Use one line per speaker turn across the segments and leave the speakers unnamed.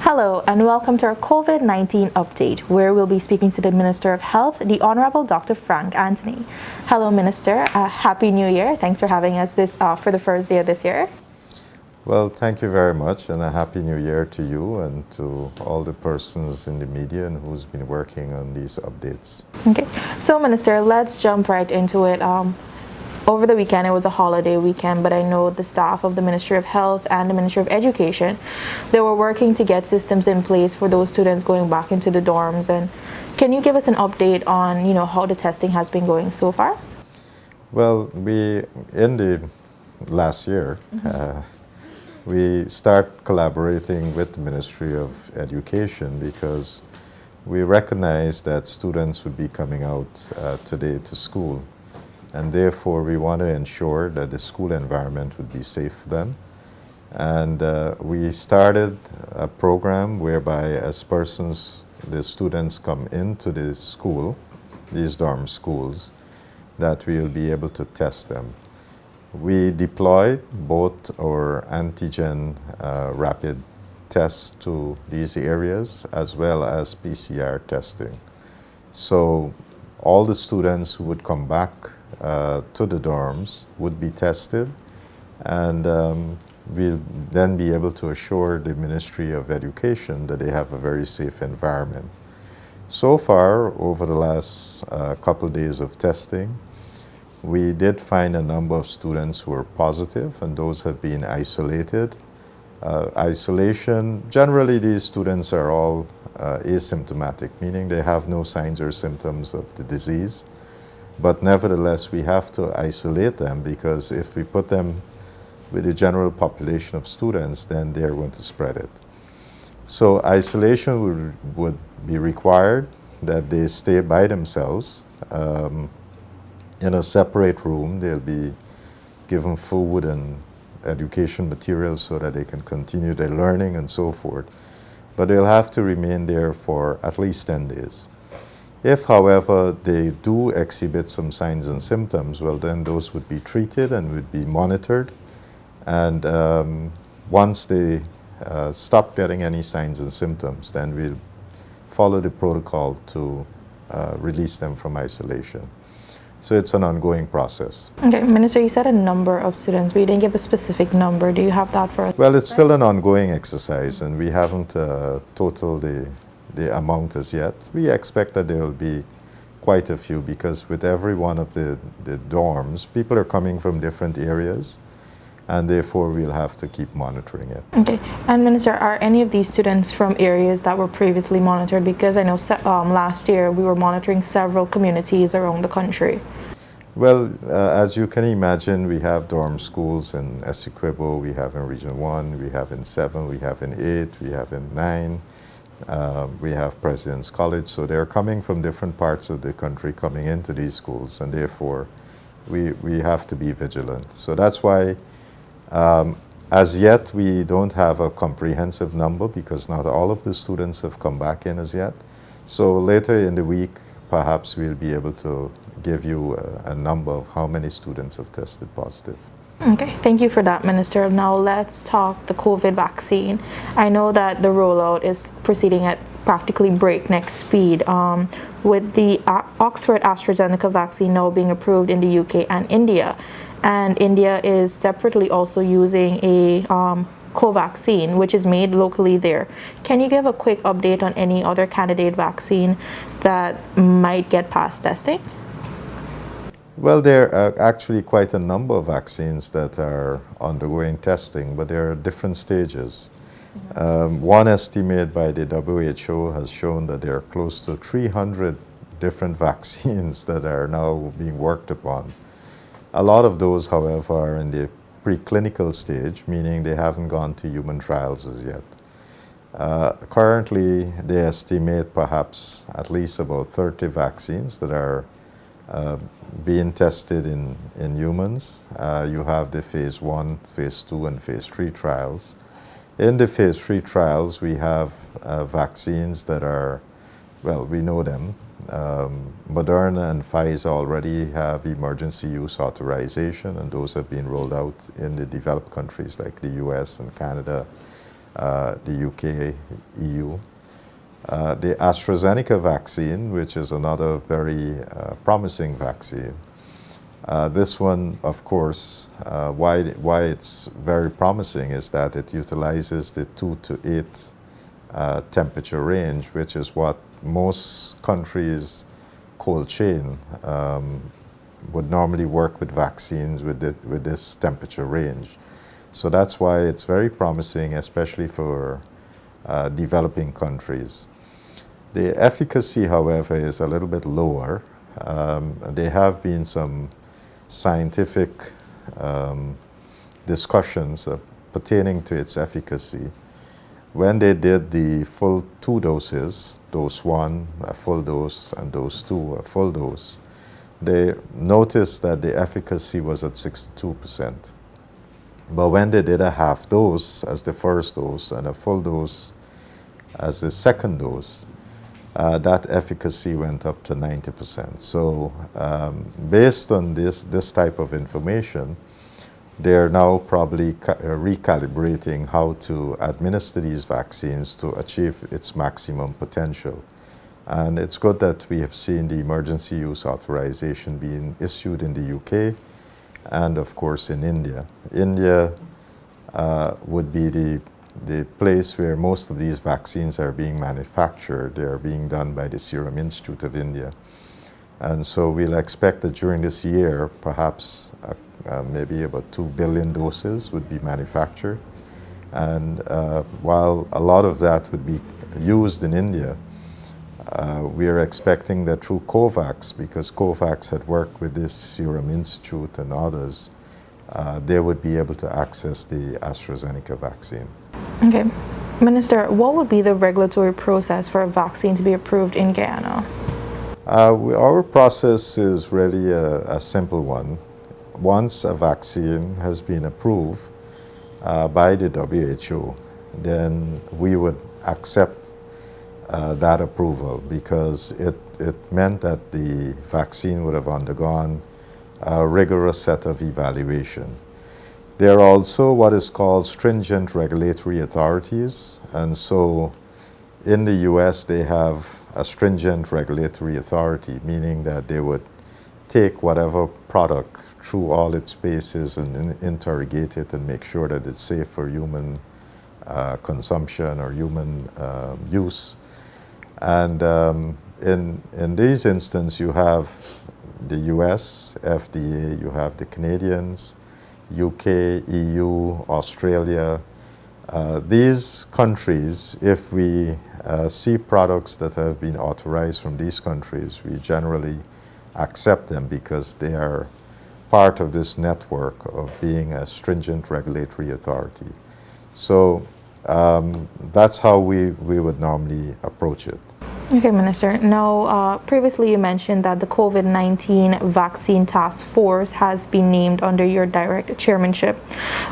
Hello and welcome to our COVID-19 update, where we'll be speaking to the Minister of Health, the Honorable Dr. Frank Anthony. Hello, Minister. Happy New Year. Thanks for having us for the first day of this year.
Well, thank you very much, and a Happy New Year to you and to all the persons in the media and who's been working on these updates.
Okay, so Minister, let's jump right into it. Over the weekend, it was a holiday weekend, but I know the staff of the Ministry of Health and the Ministry of Education, they were working to get systems in place for those students going back into the dorms. And can you give us an update on, how the testing has been going so far?
Well, in the last year, we start collaborating with the Ministry of Education because we recognize that students would be coming out today to school. And therefore, we want to ensure that the school environment would be safe for them. And we started a program whereby as the students come into the school, these dorm schools, that we will be able to test them. We deployed both our antigen rapid tests to these areas as well as PCR testing. So all the students who would come back to the dorms would be tested, and we'll then be able to assure the Ministry of Education that they have a very safe environment. So far, over the last couple of days of testing, we did find a number of students who were positive, and those have been isolated. Isolation, generally these students are all asymptomatic, meaning they have no signs or symptoms of the disease. But nevertheless, we have to isolate them because if we put them with the general population of students, then they're going to spread it. So isolation would be required, that they stay by themselves in a separate room. They'll be given food and education materials so that they can continue their learning and so forth. But they'll have to remain there for at least 10 days. If, however, they do exhibit some signs and symptoms, well, then those would be treated and would be monitored. And once they stop getting any signs and symptoms, then we'll follow the protocol to release them from isolation. So it's an ongoing process. Okay,
Minister, you said a number of students, but you didn't give a specific number. Do you have that for us?
Well, it's still an ongoing exercise, and we haven't totaled the amount as yet. We expect that there will be quite a few because with every one of the dorms, people are coming from different areas, and therefore we'll have to keep monitoring it.
Okay, and Minister, are any of these students from areas that were previously monitored? Because I know last year we were monitoring several communities around the country.
Well, as you can imagine, we have dorm schools in Essequibo, we have in Region 1, we have in 7, we have in 8, we have in 9. We have President's College, so they're coming from different parts of the country coming into these schools, and therefore we have to be vigilant. So that's why as yet we don't have a comprehensive number because not all of the students have come back in as yet. So later in the week, perhaps we'll be able to give you a number of how many students have tested positive.
Okay, thank you for that, Minister. Now let's talk the COVID vaccine. I know that the rollout is proceeding at practically breakneck speed, with the Oxford AstraZeneca vaccine now being approved in the UK and India. And India is separately also using a Covaxin, which is made locally there. Can you give a quick update on any other candidate vaccine that might get past testing?
Well, there are actually quite a number of vaccines that are undergoing testing, but there are different stages. One estimate by the WHO has shown that there are close to 300 different vaccines that are now being worked upon. A lot of those, however, are in the preclinical stage, meaning they haven't gone to human trials as yet. Currently, they estimate perhaps at least about 30 vaccines that are being tested in humans. You have the phase 1, phase 2, and phase 3 trials. In the phase 3 trials, we have vaccines that are, well, we know them. Moderna and Pfizer already have emergency use authorization, and those have been rolled out in the developed countries like the US and Canada the UK, EU. The AstraZeneca vaccine, which is another very promising vaccine. This one, of course, why it's very promising is that it utilizes the 2 to 8 temperature range, which is what most countries cold chain would normally work with vaccines with this temperature range. So that's why it's very promising, especially for developing countries. The efficacy, however, is a little bit lower. There have been some scientific discussions pertaining to its efficacy. When they did the full 2 doses, dose 1, a full dose, and dose 2, a full dose, they noticed that the efficacy was at 62%. But when they did a half dose as the first dose and a full dose as the second dose, that efficacy went up to 90%. So based on this type of information, they're now probably recalibrating how to administer these vaccines to achieve its maximum potential. And it's good that we have seen the emergency use authorization being issued in the UK and, of course, in India. India would be the place where most of these vaccines are being manufactured. They are being done by the Serum Institute of India. And so we'll expect that during this year, perhaps maybe about 2 billion doses would be manufactured. And while a lot of that would be used in India, we are expecting that through COVAX, because COVAX had worked with this Serum Institute and others, they would be able to access the AstraZeneca vaccine.
Okay. Minister, what would be the regulatory process for a vaccine to be approved in Guyana?
Our process is really a simple one. Once a vaccine has been approved by the WHO, then we would accept that approval, because it meant that the vaccine would have undergone a rigorous set of evaluation. There are also what is called stringent regulatory authorities, and so in the US they have a stringent regulatory authority, meaning that they would take whatever product through all its paces and interrogate it and make sure that it's safe for human consumption or human use. And in these instances, you have the US, FDA, you have the Canadians, UK, EU, Australia. These countries, if we see products that have been authorized from these countries, we generally accept them because they are part of this network of being a stringent regulatory authority. So that's how we would normally approach it.
Okay, Minister. Now, previously you mentioned that the COVID-19 vaccine task force has been named under your direct chairmanship.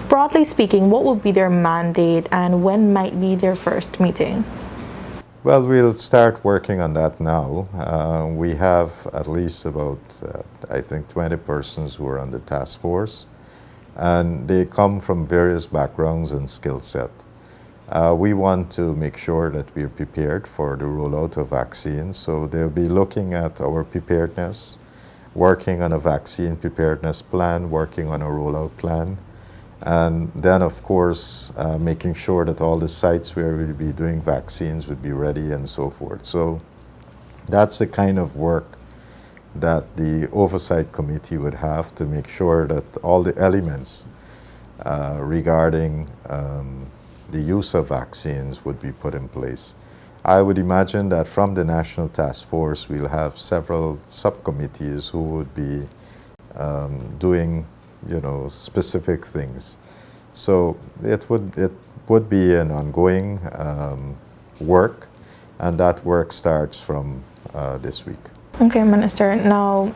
Broadly speaking, what will be their mandate and when might be their first meeting?
Well, we'll start working on that now. We have at least about, I think, 20 persons who are on the task force, and they come from various backgrounds and skill set. We want to make sure that we're prepared for the rollout of vaccines, so they'll be looking at our preparedness, working on a vaccine preparedness plan, working on a rollout plan, and then, of course, making sure that all the sites where we'll be doing vaccines would be ready and so forth. So that's the kind of work that the oversight committee would have to make sure that all the elements regarding the use of vaccines would be put in place. I would imagine that from the National Task Force, we'll have several subcommittees who would be doing, specific things. So it would be an ongoing work, and that work starts from this week.
Okay, Minister. Now,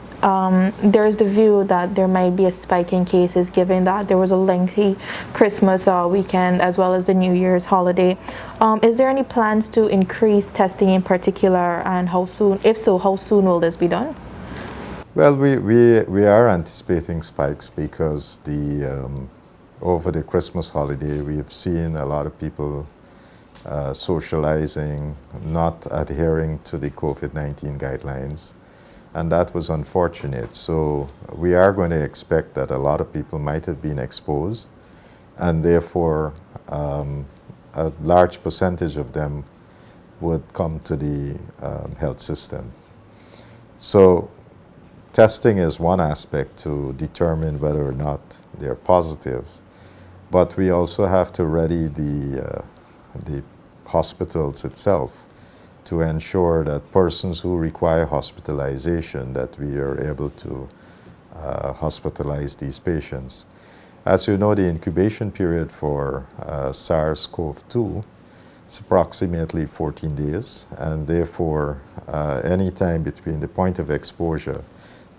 there is the view that there might be a spike in cases given that there was a lengthy Christmas weekend as well as the New Year's holiday. Is there any plans to increase testing in particular, and how soon? If so, how soon will this be done?
Well, we are anticipating spikes because over the Christmas holiday we have seen a lot of people socializing, not adhering to the COVID-19 guidelines, and that was unfortunate. So we are going to expect that a lot of people might have been exposed, and therefore a large percentage of them would come to the health system. So testing is one aspect to determine whether or not they're positive, but we also have to ready the hospitals itself to ensure that persons who require hospitalization, that we are able to hospitalize these patients. As you know, the incubation period for SARS-CoV-2 is approximately 14 days, and therefore any time between the point of exposure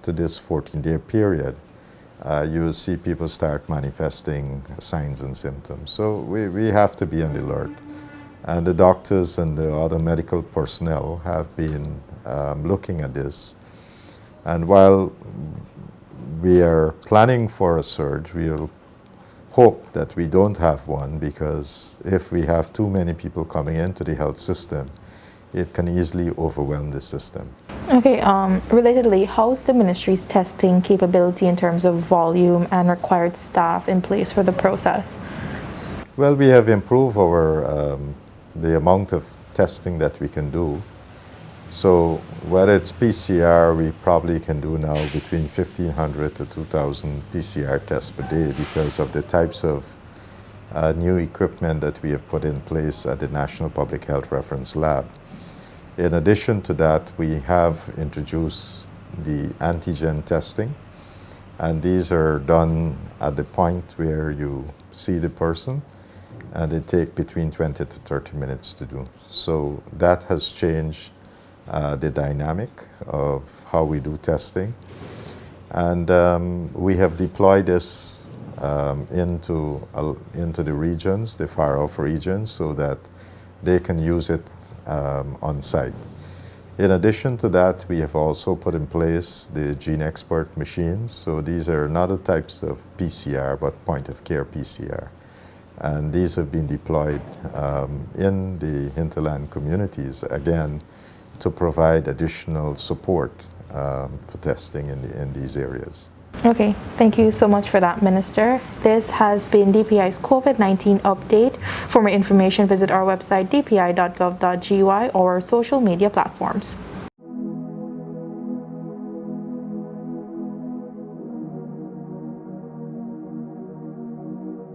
to this 14-day period, you will see people start manifesting signs and symptoms. So we have to be on the alert. And the doctors and the other medical personnel have been looking at this. And while we are planning for a surge, we'll hope that we don't have one, because if we have too many people coming into the health system, it can easily overwhelm the system.
Okay, relatedly, how's the ministry's testing capability in terms of volume and required staff in place for the process?
Well, we have improved our the amount of testing that we can do. So whether it's PCR, we probably can do now between 1,500 to 2,000 PCR tests per day because of the types of new equipment that we have put in place at the National Public Health Reference Lab. In addition to that, we have introduced the antigen testing, and these are done at the point where you see the person, and they take between 20 to 30 minutes to do. So that has changed the dynamic of how we do testing. And we have deployed this into the regions, the far-off regions, so that they can use it on site. In addition to that, we have also put in place the Gene Expert machines. So these are not the types of PCR, but point-of-care PCR. And these have been deployed in the hinterland communities, again, to provide additional support for testing in these areas.
Okay, thank you so much for that, Minister. This has been DPI's COVID-19 update. For more information, visit our website dpi.gov.gy or our social media platforms.